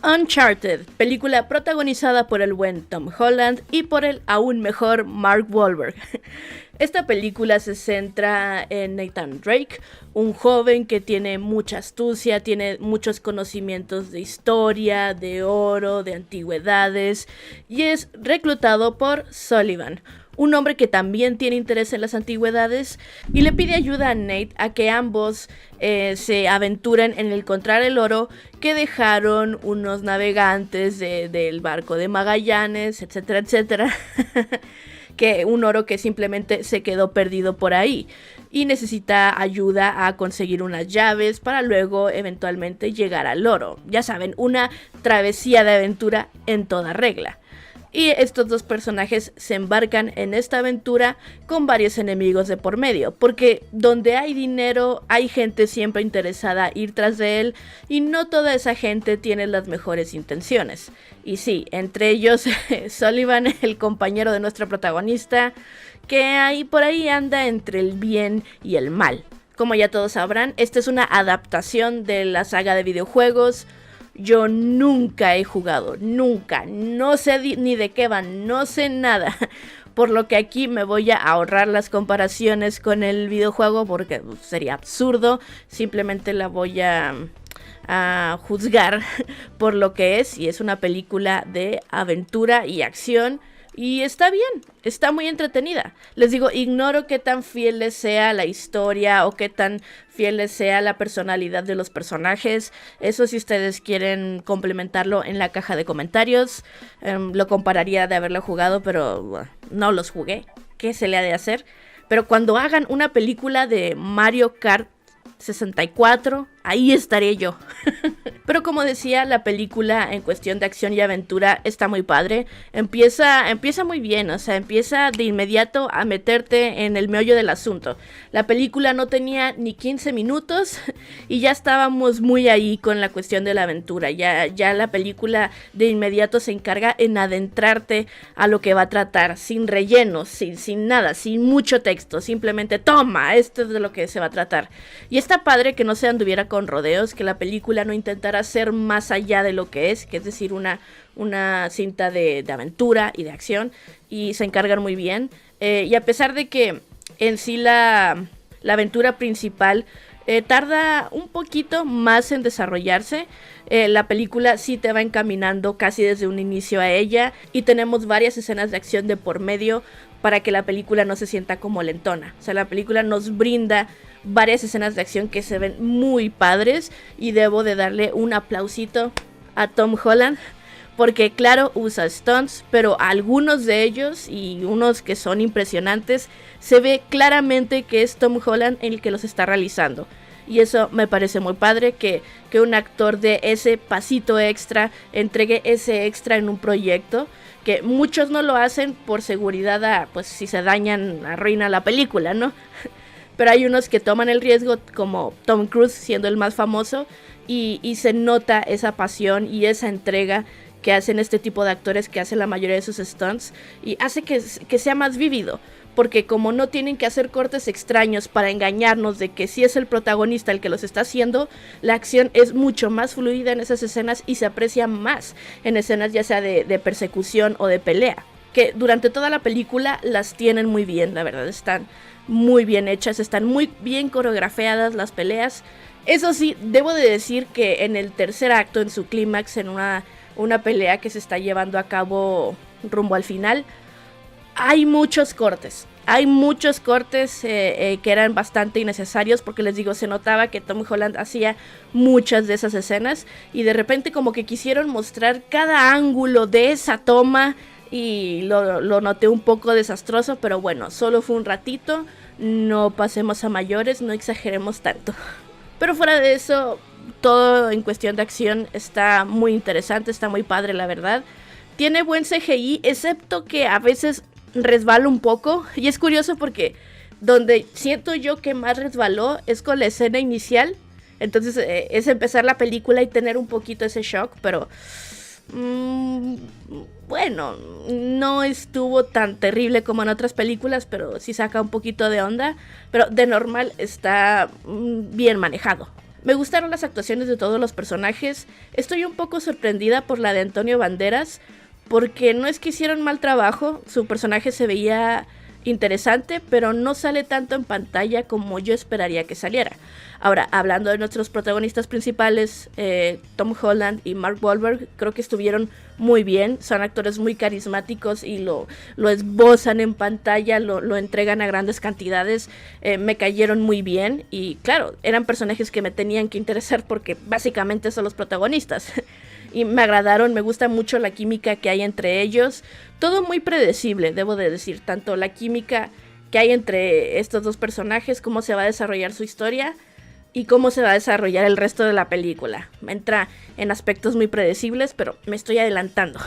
Uncharted, película protagonizada por el buen Tom Holland y por el aún mejor Mark Wahlberg. Esta película se centra en Nathan Drake, un joven que tiene mucha astucia, tiene muchos conocimientos de historia, de oro, de antigüedades, y es reclutado por Sullivan, un hombre que también tiene interés en las antigüedades, y le pide ayuda a Nate a que ambos se aventuren en encontrar el oro que dejaron unos navegantes del barco de Magallanes, etcétera, etcétera. Que un oro que simplemente se quedó perdido por ahí y necesita ayuda a conseguir unas llaves para luego eventualmente llegar al oro. Ya saben, una travesía de aventura en toda regla. Y estos dos personajes se embarcan en esta aventura con varios enemigos de por medio, porque donde hay dinero hay gente siempre interesada en ir tras de él, y no toda esa gente tiene las mejores intenciones. Y sí, entre ellos Sullivan, el compañero de nuestra protagonista, que ahí por ahí anda entre el bien y el mal. Como ya todos sabrán, esta es una adaptación de la saga de videojuegos. Yo nunca he jugado, nunca, no sé ni de qué van, no sé nada. Por lo que aquí me voy a ahorrar las comparaciones con el videojuego porque sería absurdo. Simplemente la voy a juzgar por lo que es, y es una película de aventura y acción. Y está bien, está muy entretenida. Les digo, ignoro qué tan fiel les sea la historia o qué tan fiel les sea la personalidad de los personajes. Eso, si ustedes quieren complementarlo en la caja de comentarios. Lo compararía de haberlo jugado, pero no los jugué. ¿Qué se le ha de hacer? Pero cuando hagan una película de Mario Kart 64, ahí estaré yo. Pero como decía, la película en cuestión de acción y aventura está muy padre. Empieza muy bien, o sea, empieza de inmediato a meterte en el meollo del asunto. La película no tenía ni 15 minutos y ya estábamos muy ahí con la cuestión de la aventura. Ya la película de inmediato se encarga en adentrarte a lo que va a tratar, sin rellenos, sin nada, sin mucho texto. Simplemente toma, esto es de lo que se va a tratar. Y está padre que no se anduviera con rodeos, que la película no intentara ser más allá de lo que es decir, una cinta de aventura y de acción, y se encargan muy bien. Y a pesar de que en sí la aventura principal tarda un poquito más en desarrollarse, la película sí te va encaminando casi desde un inicio a ella, y tenemos varias escenas de acción de por medio para que la película no se sienta como lentona. O sea, la película nos brinda varias escenas de acción que se ven muy padres, y debo de darle un aplausito a Tom Holland, porque claro, usa stunts, pero algunos de ellos, y unos que son impresionantes, se ve claramente que es Tom Holland el que los está realizando. Y eso me parece muy padre, que un actor de ese pasito extra entregue ese extra en un proyecto, que muchos no lo hacen por seguridad pues si se dañan, arruina la película, ¿no? Pero hay unos que toman el riesgo, como Tom Cruise siendo el más famoso, y se nota esa pasión y esa entrega que hacen este tipo de actores, que hacen la mayoría de sus stunts, y hace que sea más vívido, porque como no tienen que hacer cortes extraños para engañarnos de que sí es el protagonista el que los está haciendo, la acción es mucho más fluida en esas escenas y se aprecia más en escenas ya sea de persecución o de pelea, que durante toda la película las tienen muy bien, la verdad, están muy bien hechas, están muy bien coreografiadas las peleas. Eso sí, debo de decir que en el tercer acto, en su clímax, en una pelea que se está llevando a cabo rumbo al final, hay muchos cortes. Hay muchos cortes que eran bastante innecesarios, porque les digo, se notaba que Tom Holland hacía muchas de esas escenas, y de repente como que quisieron mostrar cada ángulo de esa toma, y lo noté un poco desastroso, pero bueno, solo fue un ratito, no pasemos a mayores, no exageremos tanto. Pero fuera de eso, todo en cuestión de acción está muy interesante, está muy padre, la verdad. Tiene buen CGI, excepto que a veces resbala un poco, y es curioso porque donde siento yo que más resbaló es con la escena inicial. Entonces es empezar la película y tener un poquito ese shock, pero bueno, no estuvo tan terrible como en otras películas, pero sí saca un poquito de onda. Pero de normal está bien manejado. Me gustaron las actuaciones de todos los personajes. Estoy un poco sorprendida por la de Antonio Banderas, porque no es que hicieron mal trabajo, su personaje se veía interesante, pero no sale tanto en pantalla como yo esperaría que saliera. Ahora, hablando de nuestros protagonistas principales, Tom Holland y Mark Wahlberg, creo que estuvieron muy bien, son actores muy carismáticos y lo esbozan en pantalla, lo entregan a grandes cantidades, me cayeron muy bien y claro, eran personajes que me tenían que interesar porque básicamente son los protagonistas. Y me agradaron, me gusta mucho la química que hay entre ellos. Todo muy predecible, debo de decir, tanto la química que hay entre estos dos personajes, cómo se va a desarrollar su historia y cómo se va a desarrollar el resto de la película. Entra en aspectos muy predecibles, pero me estoy adelantando.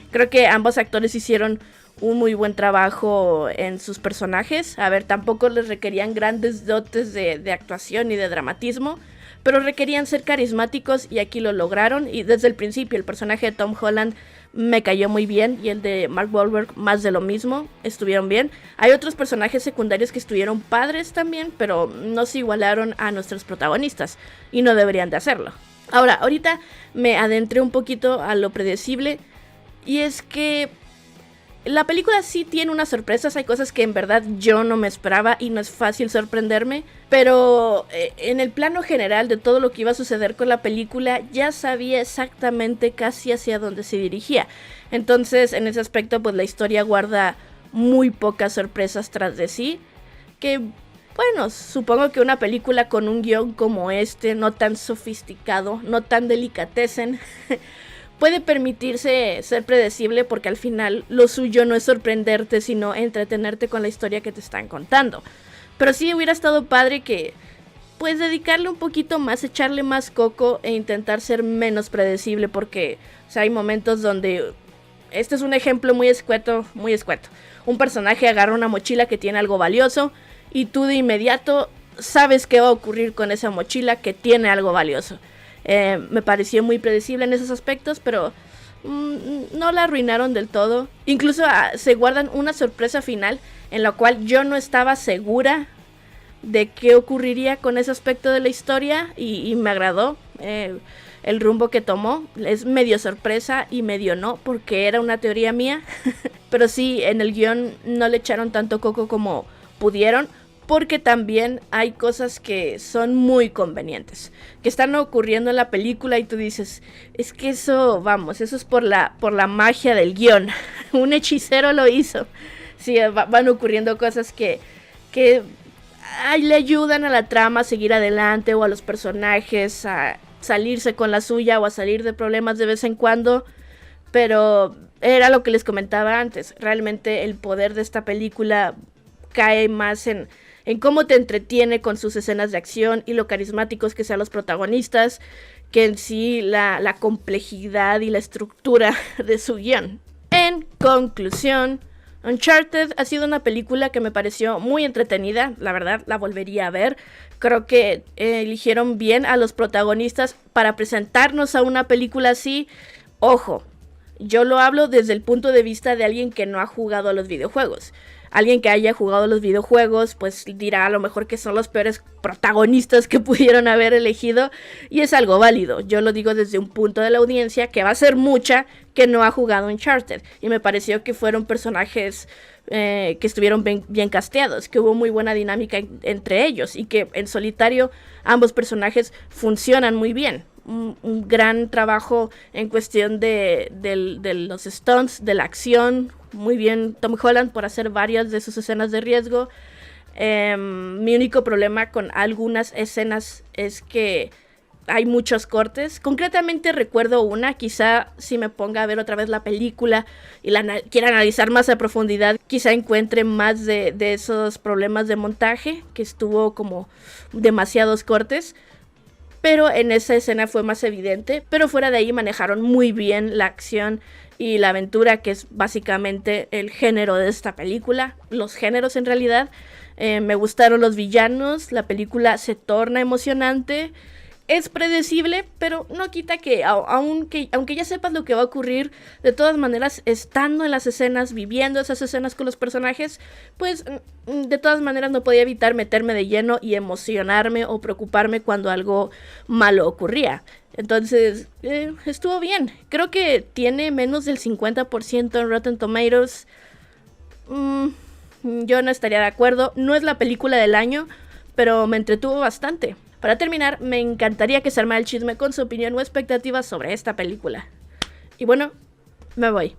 Creo que ambos actores hicieron un muy buen trabajo en sus personajes. A ver, tampoco les requerían grandes dotes de actuación y de dramatismo, pero requerían ser carismáticos y aquí lo lograron. Y desde el principio el personaje de Tom Holland me cayó muy bien y el de Mark Wahlberg más de lo mismo, estuvieron bien. Hay otros personajes secundarios que estuvieron padres también, pero no se igualaron a nuestros protagonistas y no deberían de hacerlo. Ahora, ahorita me adentré un poquito a lo predecible y es que la película sí tiene unas sorpresas, hay cosas que en verdad yo no me esperaba y no es fácil sorprenderme, pero en el plano general de todo lo que iba a suceder con la película ya sabía exactamente casi hacia dónde se dirigía. Entonces en ese aspecto pues la historia guarda muy pocas sorpresas tras de sí, que bueno, supongo que una película con un guión como este, no tan sofisticado, no tan delicatessen, puede permitirse ser predecible porque al final lo suyo no es sorprenderte, sino entretenerte con la historia que te están contando. Pero sí hubiera estado padre que, pues, dedicarle un poquito más, echarle más coco e intentar ser menos predecible porque, o sea, hay momentos donde, este es un ejemplo muy escueto, muy escueto. Un personaje agarra una mochila que tiene algo valioso y tú de inmediato sabes qué va a ocurrir con esa mochila que tiene algo valioso. Me pareció muy predecible en esos aspectos, pero no la arruinaron del todo. Incluso se guardan una sorpresa final en la cual yo no estaba segura de qué ocurriría con ese aspecto de la historia y me agradó el rumbo que tomó. Es medio sorpresa y medio no, porque era una teoría mía. Pero sí, en el guión no le echaron tanto coco como pudieron, porque también hay cosas que son muy convenientes, que están ocurriendo en la película y tú dices, es que eso, vamos, eso es por la magia del guión, un hechicero lo hizo. Sí, van ocurriendo cosas que le ayudan a la trama a seguir adelante o a los personajes a salirse con la suya o a salir de problemas de vez en cuando, pero era lo que les comentaba antes, realmente el poder de esta película cae más en cómo te entretiene con sus escenas de acción y lo carismáticos que sean los protagonistas, que en sí la complejidad y la estructura de su guión. En conclusión, Uncharted ha sido una película que me pareció muy entretenida, la verdad la volvería a ver. Creo que eligieron bien a los protagonistas para presentarnos a una película así. Ojo, yo lo hablo desde el punto de vista de alguien que no ha jugado a los videojuegos. Alguien que haya jugado los videojuegos pues dirá a lo mejor que son los peores protagonistas que pudieron haber elegido y es algo válido. Yo lo digo desde un punto de la audiencia que va a ser mucha que no ha jugado Uncharted y me pareció que fueron personajes que estuvieron bien casteados, que hubo muy buena dinámica entre ellos y que en solitario ambos personajes funcionan muy bien. Un gran trabajo en cuestión de los stunts, de la acción. Muy bien Tom Holland por hacer varias de sus escenas de riesgo. Mi único problema con algunas escenas es que hay muchos cortes. Concretamente recuerdo una, quizá si me ponga a ver otra vez la película y quiera analizar más a profundidad, quizá encuentre más de esos problemas de montaje, que estuvo como demasiados cortes. Pero en esa escena fue más evidente, pero fuera de ahí manejaron muy bien la acción y la aventura, que es básicamente el género de esta película, los géneros en realidad. Me gustaron los villanos, la película se torna emocionante Es predecible, pero no quita que, aunque ya sepas lo que va a ocurrir, de todas maneras, estando en las escenas, viviendo esas escenas con los personajes, pues de todas maneras no podía evitar meterme de lleno y emocionarme o preocuparme cuando algo malo ocurría. Entonces, estuvo bien. Creo que tiene menos del 50% en Rotten Tomatoes. Yo no estaría de acuerdo. No es la película del año, pero me entretuvo bastante. Para terminar, me encantaría que se armara el chisme con su opinión o expectativas sobre esta película. Y bueno, me voy.